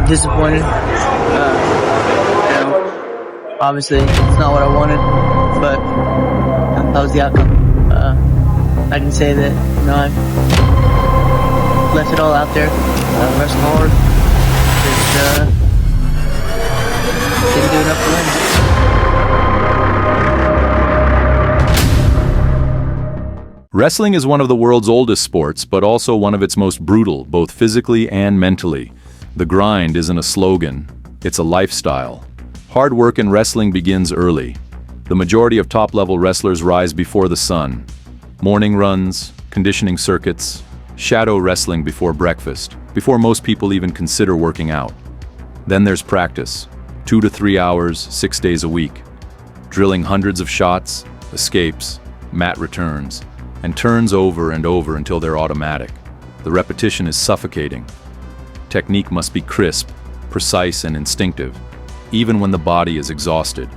disappointed. Obviously it's not what I wanted, but that was the outcome. I can say that I left it all out there, wrestled hard, just didn't do enough to win. Wrestling is one of the world's oldest sports, but also one of its most brutal, both physically and mentally. The grind isn't a slogan, it's a lifestyle. Hard work in wrestling begins early. The majority of top-level wrestlers rise before the sun. Morning runs, conditioning circuits, shadow wrestling before breakfast, before most people even consider working out. Then there's practice, 2 to 3 hours, 6 days a week, drilling hundreds of shots, escapes, mat returns, and turns over and over until they're automatic. The repetition is suffocating. Technique must be crisp, precise, and instinctive, even when the body is exhausted.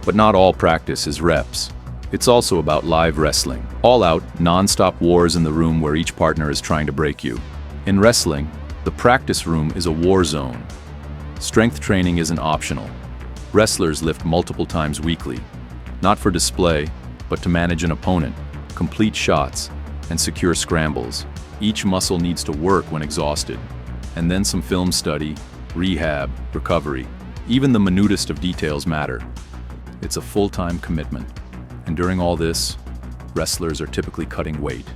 But not all practice is reps. It's also about live wrestling. All-out, non-stop wars in the room where each partner is trying to break you. In wrestling, the practice room is a war zone. Strength training isn't optional. Wrestlers lift multiple times weekly, not for display, but to manage an opponent, complete shots, and secure scrambles. Each muscle needs to work when exhausted. And then some film study, rehab, recovery. Even the minutest of details matter. It's a full-time commitment. And during all this, wrestlers are typically cutting weight.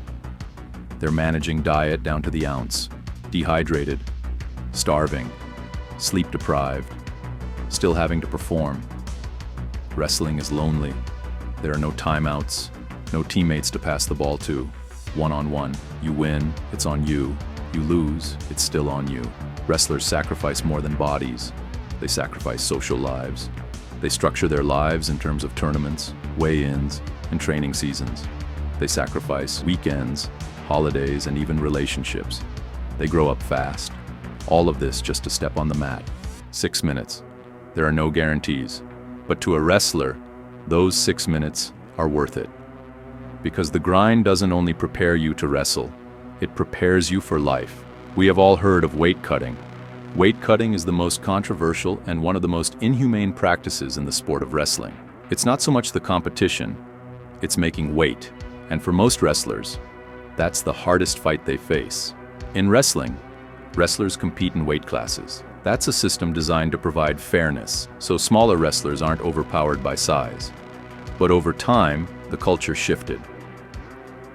They're managing diet down to the ounce, dehydrated, starving, sleep-deprived, still having to perform. Wrestling is lonely. There are no timeouts, no teammates to pass the ball to. One-on-one, you win, it's on you. You lose, it's still on you. Wrestlers sacrifice more than bodies. They sacrifice social lives. They structure their lives in terms of tournaments, weigh-ins, and training seasons. They sacrifice weekends, holidays, and even relationships. They grow up fast. All of this just to step on the mat. 6 minutes. There are no guarantees. But to a wrestler, those 6 minutes are worth it. Because the grind doesn't only prepare you to wrestle, it prepares you for life. We have all heard of weight cutting. Weight cutting is the most controversial and one of the most inhumane practices in the sport of wrestling. It's not so much the competition, it's making weight. And for most wrestlers, that's the hardest fight they face. In wrestling, wrestlers compete in weight classes. That's a system designed to provide fairness, so smaller wrestlers aren't overpowered by size. But over time, the culture shifted.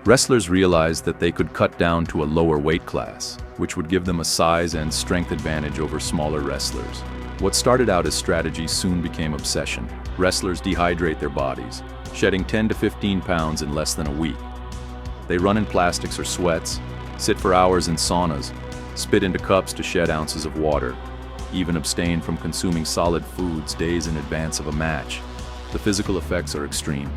Wrestlers realized that they could cut down to a lower weight class, which would give them a size and strength advantage over smaller wrestlers. What started out as strategy soon became obsession. Wrestlers dehydrate their bodies, shedding 10 to 15 pounds in less than a week. They run in plastics or sweats, sit for hours in saunas, spit into cups to shed ounces of water, even abstain from consuming solid foods days in advance of a match. The physical effects are extreme.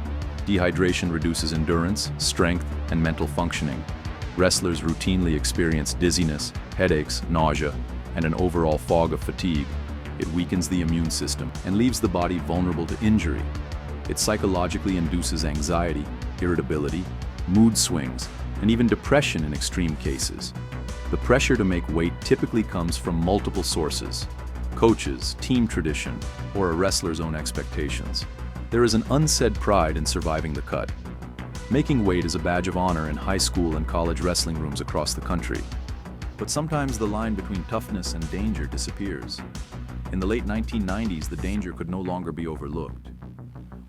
Dehydration reduces endurance, strength, and mental functioning. Wrestlers routinely experience dizziness, headaches, nausea, and an overall fog of fatigue. It weakens the immune system and leaves the body vulnerable to injury. It psychologically induces anxiety, irritability, mood swings, and even depression in extreme cases. The pressure to make weight typically comes from multiple sources: coaches, team tradition, or a wrestler's own expectations. There is an unsaid pride in surviving the cut. Making weight is a badge of honor in high school and college wrestling rooms across the country. But sometimes the line between toughness and danger disappears. In the late 1990s, the danger could no longer be overlooked.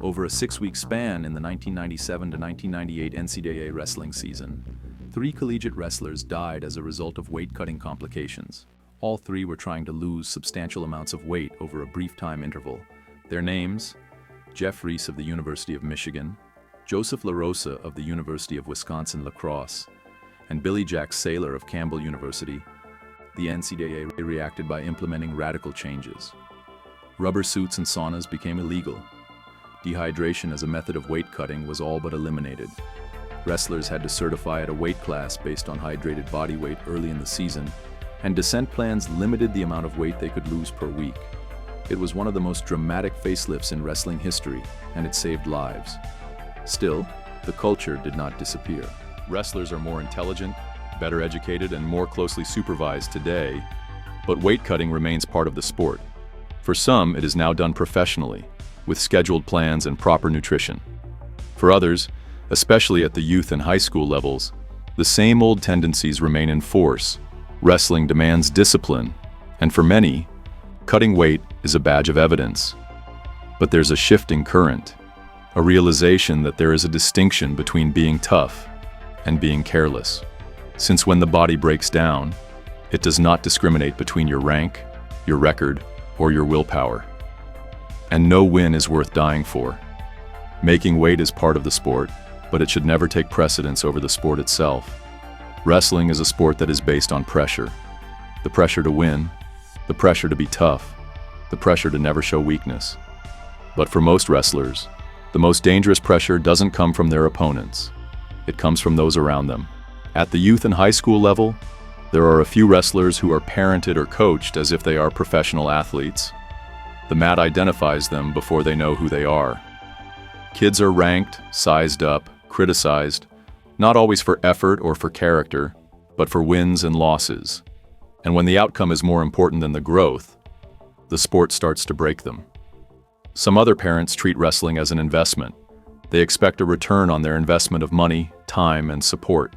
Over a 6-week span in the 1997 to 1998 NCAA wrestling season, 3 collegiate wrestlers died as a result of weight-cutting complications. All 3 were trying to lose substantial amounts of weight over a brief time interval. Their names: Jeff Reese of the University of Michigan, Joseph LaRosa of the University of Wisconsin-La Crosse, and Billy Jack Saylor of Campbell University. The NCAA reacted by implementing radical changes. Rubber suits and saunas became illegal. Dehydration as a method of weight cutting was all but eliminated. Wrestlers had to certify at a weight class based on hydrated body weight early in the season, and descent plans limited the amount of weight they could lose per week. It was one of the most dramatic facelifts in wrestling history, and it saved lives. Still, the culture did not disappear. Wrestlers are more intelligent, better educated, and more closely supervised today, But weight cutting remains part of the sport. For some, it is now done professionally, with scheduled plans and proper nutrition. For others, especially at the youth and high school levels, the same old tendencies remain in force. Wrestling demands discipline, and for many, cutting weight is a badge of evidence. But there's a shifting current, a realization that there is a distinction between being tough and being careless. Since when the body breaks down, it does not discriminate between your rank, your record, or your willpower. And no win is worth dying for. Making weight is part of the sport, but it should never take precedence over the sport itself. Wrestling is a sport that is based on pressure. The pressure to win, the pressure to be tough, the pressure to never show weakness. But for most wrestlers, the most dangerous pressure doesn't come from their opponents. It comes from those around them. At the youth and high school level, there are a few wrestlers who are parented or coached as if they are professional athletes. The mat identifies them before they know who they are. Kids are ranked, sized up, criticized, not always for effort or for character, but for wins and losses. And when the outcome is more important than the growth, the sport starts to break them. Some other parents treat wrestling as an investment. They expect a return on their investment of money, time, and support.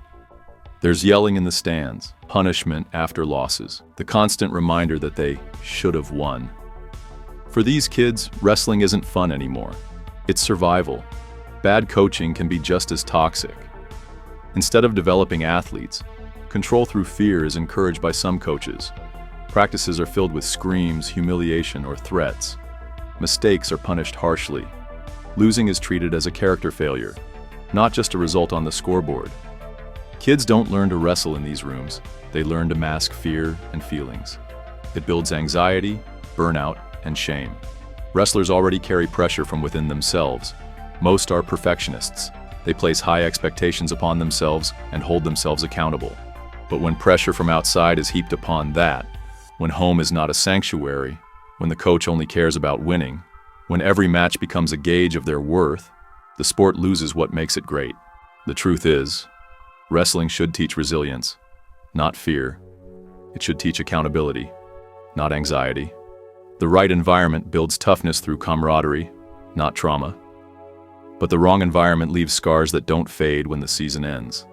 There's yelling in the stands, punishment after losses, the constant reminder that they should have won. For these kids, wrestling isn't fun anymore. It's survival. Bad coaching can be just as toxic. Instead of developing athletes, control through fear is encouraged by some coaches. Practices are filled with screams, humiliation, or threats. Mistakes are punished harshly. Losing is treated as a character failure, not just a result on the scoreboard. Kids don't learn to wrestle in these rooms. They learn to mask fear and feelings. It builds anxiety, burnout, and shame. Wrestlers already carry pressure from within themselves. Most are perfectionists. They place high expectations upon themselves and hold themselves accountable. But when pressure from outside is heaped upon that, when home is not a sanctuary, when the coach only cares about winning, when every match becomes a gauge of their worth, the sport loses what makes it great. The truth is, wrestling should teach resilience, not fear. It should teach accountability, not anxiety. The right environment builds toughness through camaraderie, not trauma. But the wrong environment leaves scars that don't fade when the season ends.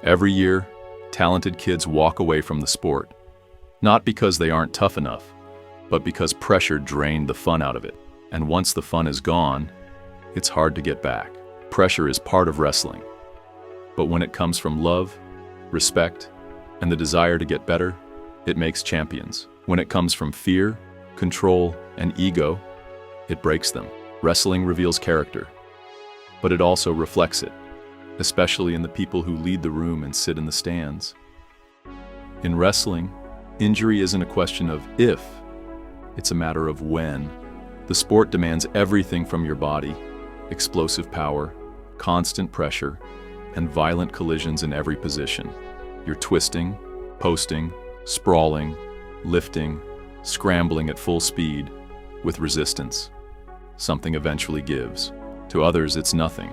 Every year, talented kids walk away from the sport, not because they aren't tough enough, but because pressure drained the fun out of it. And once the fun is gone, it's hard to get back. Pressure is part of wrestling. But when it comes from love, respect, and the desire to get better, it makes champions. When it comes from fear, control, and ego, it breaks them. Wrestling reveals character, but it also reflects it, especially in the people who lead the room and sit in the stands. In wrestling, injury isn't a question of if, it's a matter of when. The sport demands everything from your body: explosive power, constant pressure, and violent collisions in every position. You're twisting, posting, sprawling, lifting, scrambling at full speed, with resistance. Something eventually gives. To others, it's nothing.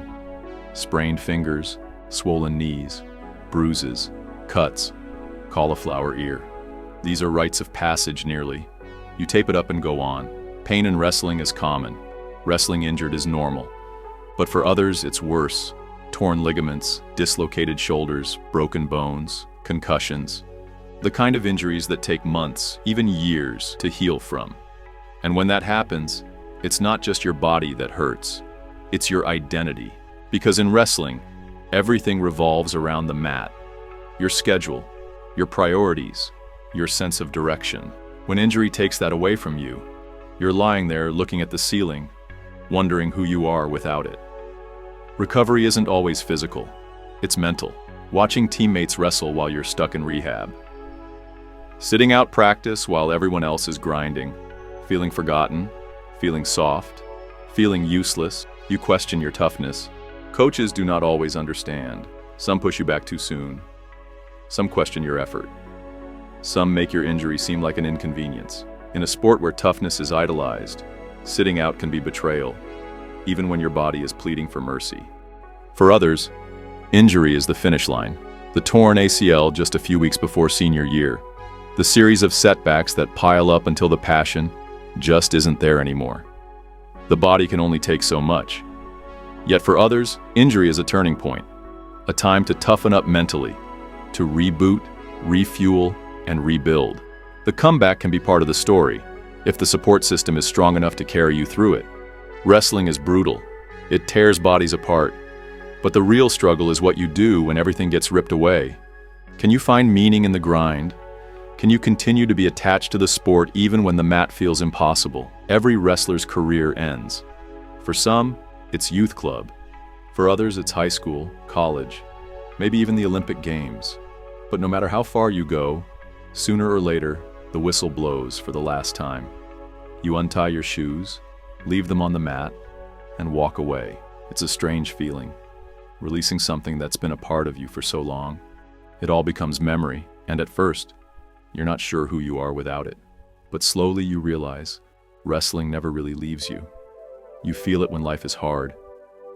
Sprained fingers, swollen knees, bruises, cuts, cauliflower ear. These are rites of passage nearly. You tape it up and go on. Pain in wrestling is common. Wrestling injured is normal. But for others, it's worse. Torn ligaments, dislocated shoulders, broken bones, concussions. The kind of injuries that take months, even years, to heal from. And when that happens, it's not just your body that hurts. It's your identity. Because in wrestling, everything revolves around the mat. Your schedule, your priorities, your sense of direction. When injury takes that away from you, you're lying there looking at the ceiling, wondering who you are without it. Recovery isn't always physical. It's mental. Watching teammates wrestle while you're stuck in rehab. Sitting out practice while everyone else is grinding. Feeling forgotten, feeling soft, feeling useless. You question your toughness. Coaches do not always understand. Some push you back too soon. Some question your effort. Some make your injury seem like an inconvenience. In a sport where toughness is idolized, sitting out can be betrayal, even when your body is pleading for mercy. For others, injury is the finish line. The torn ACL just a few weeks before senior year. The series of setbacks that pile up until the passion just isn't there anymore. The body can only take so much. Yet for others, injury is a turning point, a time to toughen up mentally, to reboot, refuel, and rebuild. The comeback can be part of the story, if the support system is strong enough to carry you through it. Wrestling is brutal. It tears bodies apart. But the real struggle is what you do when everything gets ripped away. Can you find meaning in the grind? Can you continue to be attached to the sport even when the mat feels impossible? Every wrestler's career ends. For some, it's youth club. For others, it's high school, college, maybe even the Olympic Games. But no matter how far you go, sooner or later, the whistle blows for the last time. You untie your shoes, leave them on the mat, and walk away. It's a strange feeling, releasing something that's been a part of you for so long. It all becomes memory, and at first, you're not sure who you are without it. But slowly you realize, wrestling never really leaves you. You feel it when life is hard,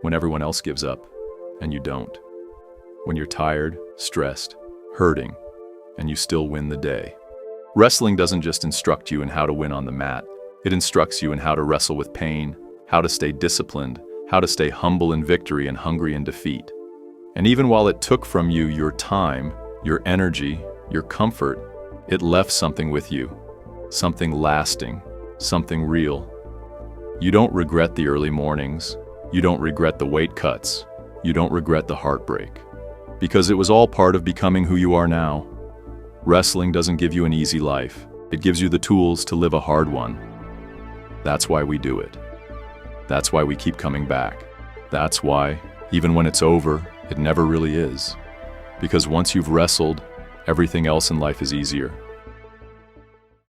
when everyone else gives up, and you don't. When you're tired, stressed, hurting, and you still win the day. Wrestling doesn't just instruct you in how to win on the mat. It instructs you in how to wrestle with pain, how to stay disciplined, how to stay humble in victory and hungry in defeat. And even while it took from you your time, your energy, your comfort, it left something with you, something lasting, something real. You don't regret the early mornings, you don't regret the weight cuts, you don't regret the heartbreak, because it was all part of becoming who you are now. Wrestling doesn't give you an easy life, it gives you the tools to live a hard one. That's why we do it. That's why we keep coming back. That's why, even when it's over, it never really is. Because once you've wrestled, everything else in life is easier.